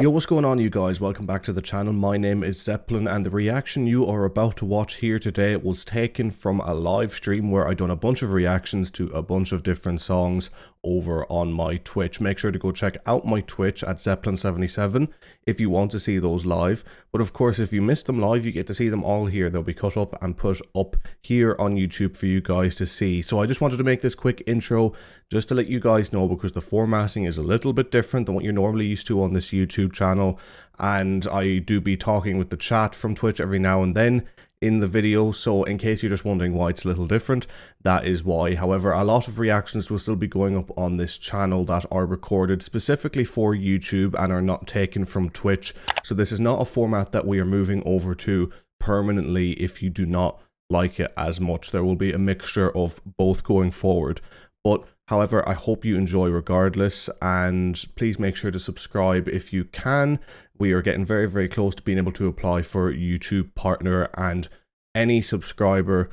Yo, what's going on, you guys? Welcome back to the channel. My name is Zeppelin, and the reaction you are about to watch here today was taken from a live stream where I done a bunch of reactions to a bunch of different songs over on my Twitch. Make sure to go check out my Twitch at Zeppelin77 if you want to see those live. But of course, if you missed them live, you get to see them all here. They'll be cut up and put up here on YouTube for you guys to see. So I just wanted to make this quick intro just to let you guys know, because the formatting is a little bit different than what you're normally used to on this YouTube channel, and I do be talking with the chat from Twitch every now and then in the video, so in case you're just wondering why it's a little different, that is why. However, a lot of reactions will still be going up on this channel that are recorded specifically for YouTube and are not taken from Twitch, so this is not a format that we are moving over to permanently if you do not like it as much. There will be a mixture of both going forward, but however, I hope you enjoy regardless, and please make sure to subscribe if you can. We are getting very, very close to being able to apply for YouTube partner, and any subscription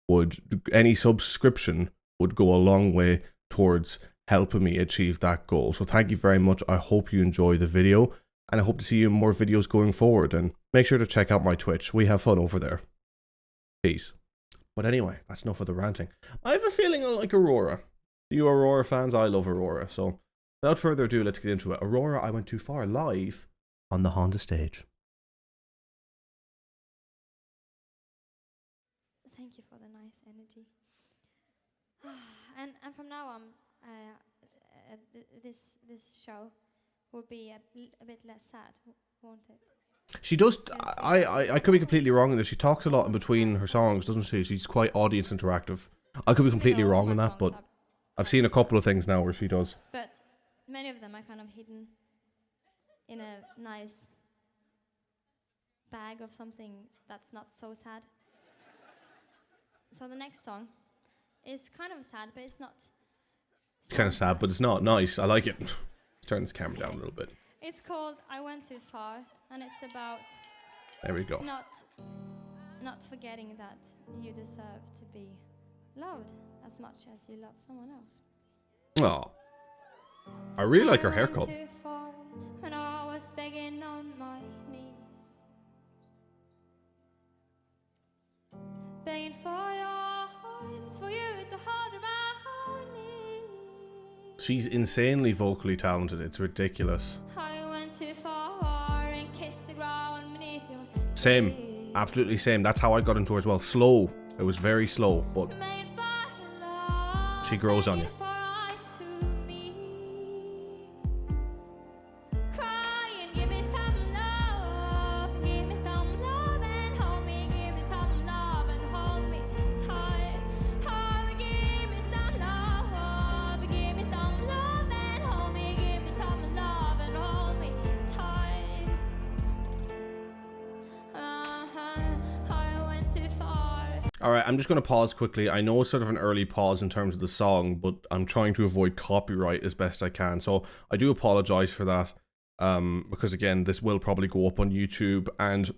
would go a long way towards helping me achieve that goal. So thank you very much. I hope you enjoy the video, and I hope to see you in more videos going forward, and make sure to check out my Twitch. We have fun over there. Peace. But anyway, that's enough of the ranting. I have a feeling I like Aurora. You Aurora fans, I love Aurora. So without further ado, let's get into it. Aurora, I Went Too Far, live on the Honda stage. Thank you for the nice energy. and from now on, this show will be a bit less sad, won't it? She does. I could be completely wrong in this. She talks a lot in between her songs, doesn't she? She's quite audience interactive. I could be completely wrong in that, but I've seen a couple of things now where she does. But many of them are kind of hidden in a nice bag of something that's not so sad. So the next song is kind of sad, but it's not. It's kind of sad, but it's not nice. I like it. Turn this camera down a little bit. It's called I Went Too Far, and it's about there we go. Not forgetting that you deserve to be loved as much as you love someone else. Oh, I really like her haircut. Too far, and I was begging on my knees, begging for your arms, for you to hold around me. She's insanely vocally talented. It's ridiculous. I went too far and kissed the ground beneath your Same, absolutely same. That's how I got into her as well. Slow. It was very slow, but she grows on you. Alright, I'm just going to pause quickly. I know it's sort of an early pause in terms of the song, but I'm trying to avoid copyright as best I can. So I do apologize for that, because again, this will probably go up on YouTube, and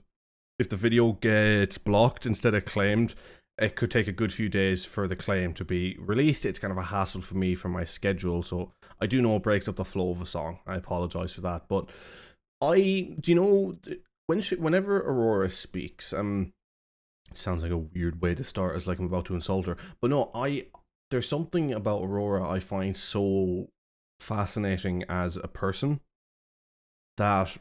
if the video gets blocked instead of claimed, it could take a good few days for the claim to be released. It's kind of a hassle for me for my schedule, so I do know it breaks up the flow of a song. I apologize for that, but do you know, whenever Aurora speaks, it sounds like a weird way to start, as like I'm about to insult her, but no, there's something about Aurora I find so fascinating as a person, that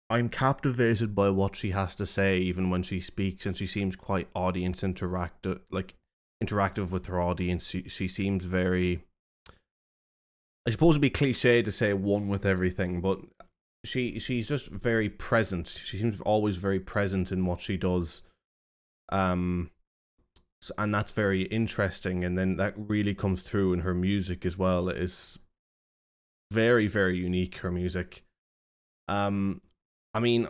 I'm captivated by what she has to say even when she speaks, and she seems quite audience interactive with her audience. She seems very, I suppose it'd be cliche to say one with everything, but she's just very present. She seems always very present in what she does. And that's very interesting, and then that really comes through in her music as well. It is very, very unique, her music. I mean,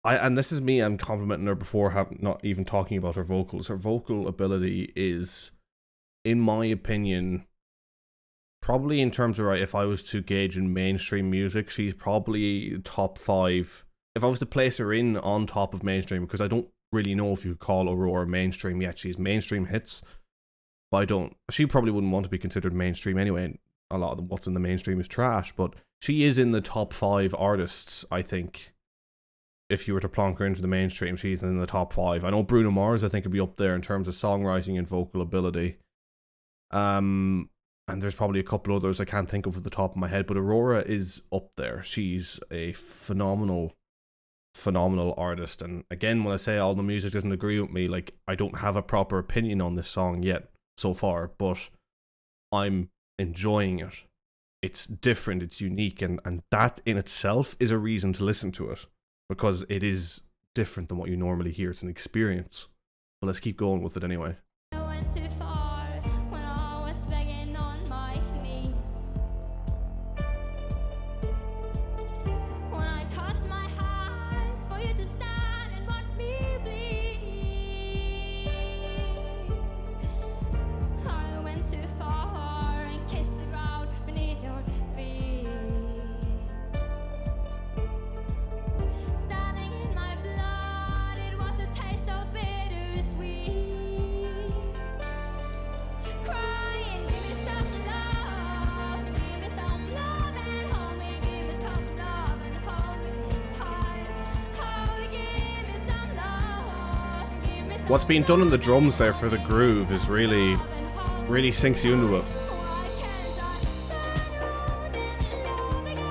and this is me, I'm complimenting her before not even talking about her vocals. Her vocal ability is, in my opinion, probably in terms of, right, if I was to gauge in mainstream music, she's probably top 5. If I was to place her on top of mainstream, because I don't really know if you could call Aurora mainstream yet. She's mainstream hits, but she probably wouldn't want to be considered mainstream anyway. A lot of what's in the mainstream is trash, but she is in the top 5 artists, I think. If you were to plonk her into the mainstream, she's in the top 5. I know Bruno Mars, I think, would be up there in terms of songwriting and vocal ability. And there's probably a couple others I can't think of at the top of my head, but Aurora is up there. She's a phenomenal artist. And again, when I say all the music doesn't agree with me, like, I don't have a proper opinion on this song yet so far, but I'm enjoying it. It's different, it's unique, and that in itself is a reason to listen to it, because it is different than what you normally hear. It's an experience. But let's keep going with it anyway. I went too far when I was begging on my knees. When I cut my hands for you to stand and watch me bleed. I went too far and kissed the ground beneath your feet. Standing in my blood, it was a taste of bittersweet. Crying, give me some love and hold me, give me some love and hold me tight. Oh, give me some love, give me some What's being done in the drums there for the groove is really sinks you into it. Why can't I turn around and love again?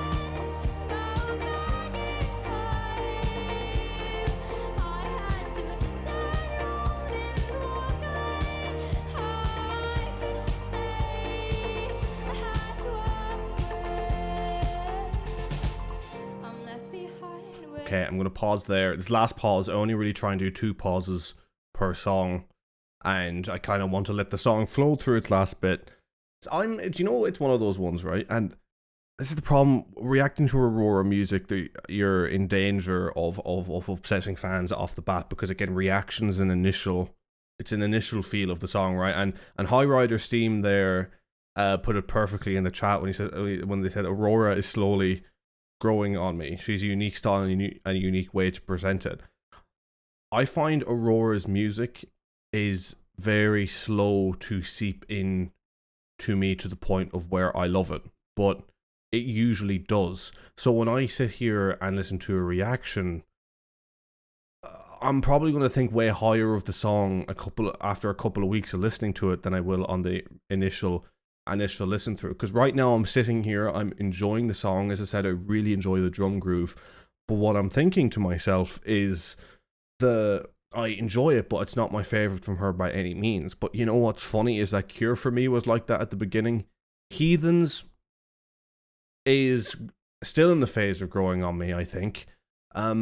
Go back in time. I had to turn around and walk away. I couldn't stay. I had to walk away. I'm left behind with Okay, I'm going to pause there. This last pause, I only really try and do 2 pauses per song, and I kind of want to let the song flow through its last bit. So do you know, it's one of those ones, right? And this is the problem, reacting to Aurora music, you're in danger of upsetting fans off the bat, because again, reaction's an initial feel of the song, right? And High Rider Steam there put it perfectly in the chat when they said Aurora is slowly growing on me. She's a unique style and a unique way to present it. I find Aurora's music is very slow to seep in to me to the point of where I love it, but it usually does. So when I sit here and listen to a reaction, I'm probably going to think way higher of the song after a couple of weeks of listening to it than I will on the initial listen through. Because right now I'm sitting here, I'm enjoying the song. As I said, I really enjoy the drum groove, but what I'm thinking to myself is I enjoy it, but it's not my favorite from her by any means. But you know what's funny is that Cure for me was like that at the beginning. Heathens is still in the phase of growing on me, I think. Her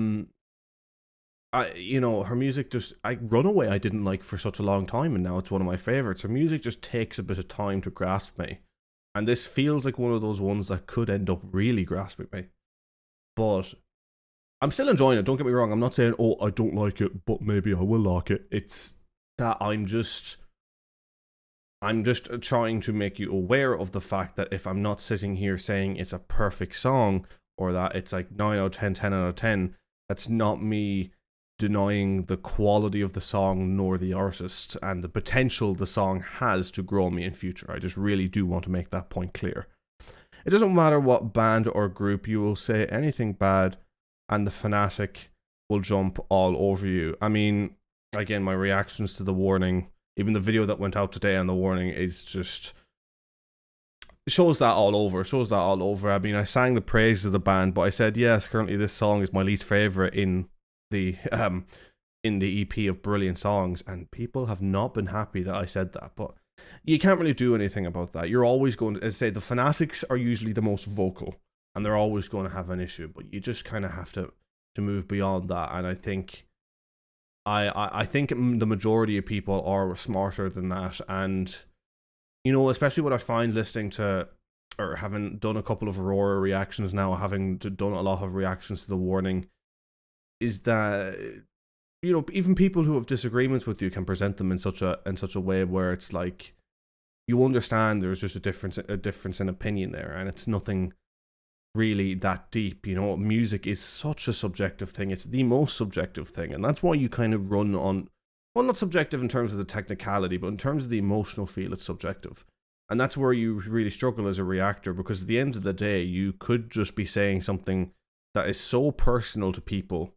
music Runaway I didn't like for such a long time, and now it's one of my favorites. Her music just takes a bit of time to grasp me, and this feels like one of those ones that could end up really grasping me. But I'm still enjoying it, don't get me wrong. I'm not saying, oh, I don't like it, but maybe I will like it. It's that I'm just trying to make you aware of the fact that if I'm not sitting here saying it's a perfect song, or that it's like 9 out of 10, 10 out of 10, that's not me denying the quality of the song nor the artist and the potential the song has to grow me in future. I just really do want to make that point clear. It doesn't matter what band or group, you will say anything bad and the fanatic will jump all over you. I mean, again, my reactions to the warning, even the video that went out today on the warning, is just shows that all over. I mean, I sang the praises of the band, but I said, yes, currently this song is my least favorite in the EP of brilliant songs, and people have not been happy that I said that. But you can't really do anything about that. You're always going to, as I say, the fanatics are usually the most vocal, and they're always going to have an issue, but you just kind of have to move beyond that. And I think I think the majority of people are smarter than that. And, you know, especially what I find listening to, or having done a couple of Aurora reactions now, having done a lot of reactions to the warning, is that, you know, even people who have disagreements with you can present them in such a way where it's like, you understand there's just a difference in opinion there, and it's nothing really that deep. You know, music is such a subjective thing. It's the most subjective thing, and that's why you kind of run on, well, not subjective in terms of the technicality, but in terms of the emotional feel, it's subjective. And that's where you really struggle as a reactor, because at the end of the day, you could just be saying something that is so personal to people,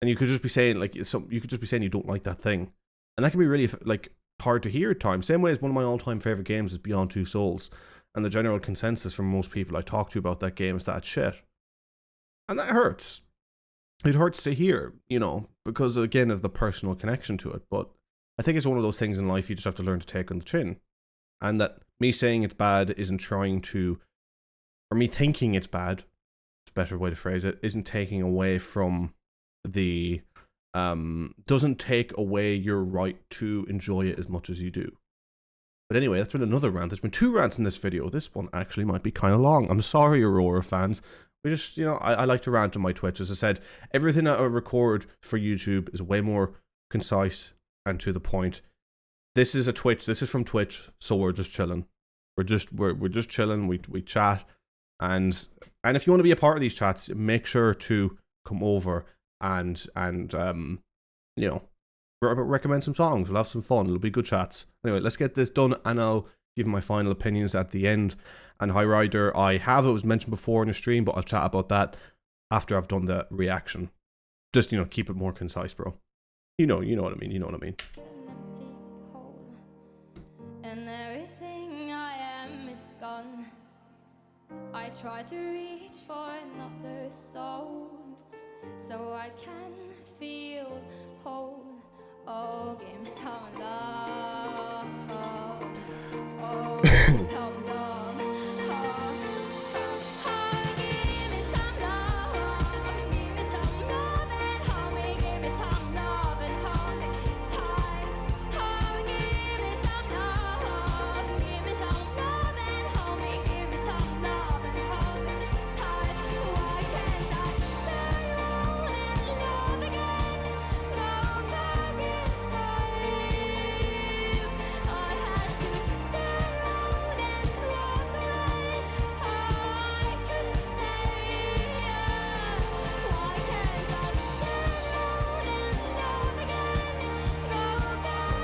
and you could just be saying you could just be saying you don't like that thing, and that can be really like hard to hear at times. Same way as one of my all-time favorite games is Beyond Two Souls, and the general consensus from most people I talk to about that game is that it's shit, and that hurts. It hurts to hear, you know, because again of the personal connection to it. But I think it's one of those things in life you just have to learn to take on the chin, and that me saying it's bad isn't trying to, or me thinking it's bad, it's a better way to phrase it, isn't taking away from the doesn't take away your right to enjoy it as much as you do. But anyway, that's been another rant. There's been 2 rants in this video. This one actually might be kind of long. I'm sorry, Aurora fans. We just, you know, I like to rant on my Twitch. As I said, everything that I record for YouTube is way more concise and to the point. This is a Twitch. This is from Twitch, so we're just chilling. We're just chilling. We chat, and if you want to be a part of these chats, make sure to come over and you know, recommend some songs. We'll have some fun. It'll be good chats. Anyway, let's get this done, and I'll give my final opinions at the end. And High Rider, it was mentioned before in the stream, but I'll chat about that after I've done the reaction. Just, you know, keep it more concise, bro. You know what I mean. You know what I mean. An empty hole, and everything I am is gone. I try to reach for another soul, so I can feel whole. Oh, give me some love. Oh, give me some love.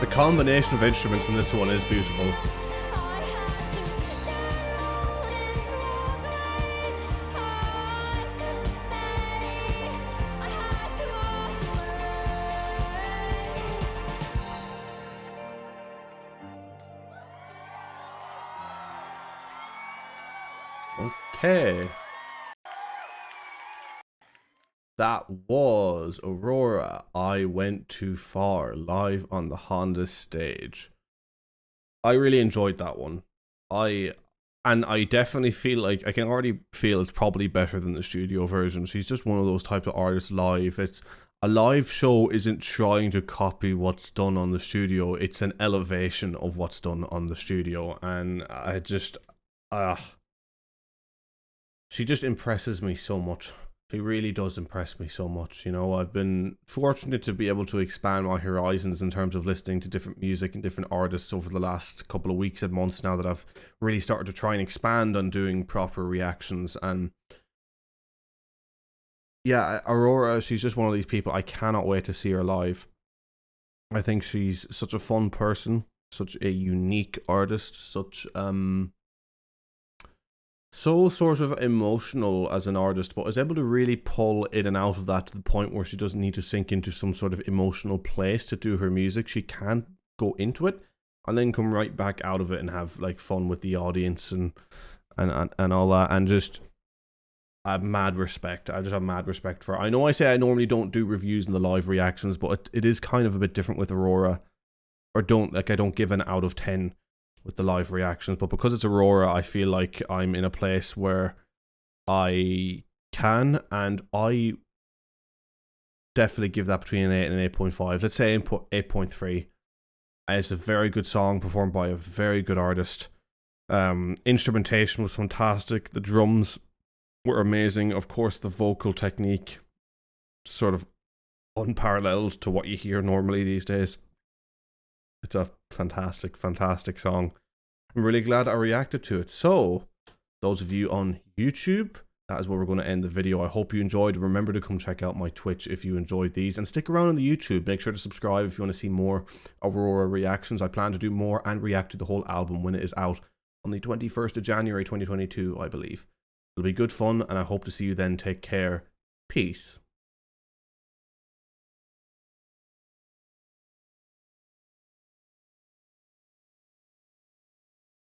The combination of instruments in this one is beautiful. Okay. That was Aurora, I Went Too Far, live on the Honda stage. I really enjoyed that one. I definitely feel like I can already feel it's probably better than the studio version. She's just one of those type of artists live. It's a live show isn't trying to copy what's done on the studio. It's an elevation of what's done on the studio, and I just she just impresses me so much. She really does impress me so much. You know, I've been fortunate to be able to expand my horizons in terms of listening to different music and different artists over the last couple of weeks and months now that I've really started to try and expand on doing proper reactions. And yeah, Aurora, she's just one of these people. I cannot wait to see her live. I think she's such a fun person, such a unique artist, such so sort of emotional as an artist, but is able to really pull in and out of that to the point where she doesn't need to sink into some sort of emotional place to do her music. She can go into it and then come right back out of it and have like fun with the audience and all that, and just I have mad respect. I just have mad respect for her. I know I say I normally don't do reviews and the live reactions, but it is kind of a bit different with Aurora. Or I don't give an out of 10 with the live reactions, but because it's Aurora, I feel like I'm in a place where I can, and I definitely give that between an 8 and an 8.5. Let's say 8.3. It's a very good song performed by a very good artist. Instrumentation was fantastic. The drums were amazing. Of course, the vocal technique sort of unparalleled to what you hear normally these days. It's a fantastic, fantastic song. I'm really glad I reacted to it. So, those of you on YouTube, that is where we're going to end the video. I hope you enjoyed. Remember to come check out my Twitch if you enjoyed these. And stick around on the YouTube. Make sure to subscribe if you want to see more Aurora reactions. I plan to do more and react to the whole album when it is out. on the 21st of January 2022, I believe. It'll be good fun, and I hope to see you then. Take care. Peace.